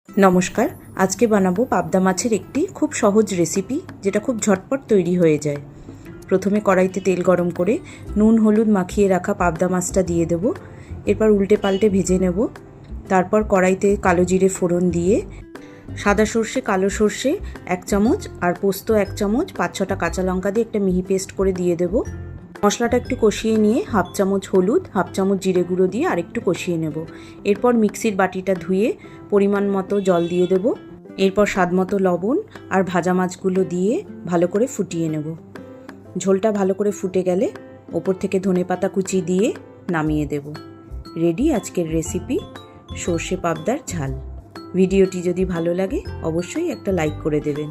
নমস্কার, আজকে বানাবো পাবদা মাছের একটি খুব সহজ রেসিপি, যেটা খুব ঝটপট তৈরি হয়ে যায়। প্রথমে কড়াইতে তেল গরম করে নুন হলুদ মাখিয়ে রাখা পাবদা মাছটা দিয়ে দেব। এরপর উল্টে পাল্টে ভেজে নেব। তারপর কড়াইতে কালো জিরে ফোড়ন দিয়ে সাদা সর্ষে কালো সর্ষে 1 চামচ আর পোস্ত 1 চামচ 5-6টা কাঁচা লঙ্কা দিয়ে একটা মিহি পেস্ট করে দিয়ে দেব। মশলাটা একটু কষিয়ে নিয়ে 1/2 চামচ হলুদ 1/2 চামচ জিরে গুঁড়ো দিয়ে আরেকটু কষিয়ে নেব। এরপর মিক্সির বাটিটা ধুয়ে পরিমাণ মতো জল দিয়ে দেব। এরপর স্বাদ মতো লবণ আর ভাজা মাছগুলো দিয়ে ভালো করে ফুটিয়ে নেব। ঝোলটা ভালো করে ফুটে গেলে ওপর থেকে ধনেপাতা কুচি দিয়ে নামিয়ে দেব। রেডি আজকের রেসিপি সর্ষে পাবদার ঝাল। ভিডিওটি যদি ভালো লাগে অবশ্যই একটা লাইক করে দেবেন।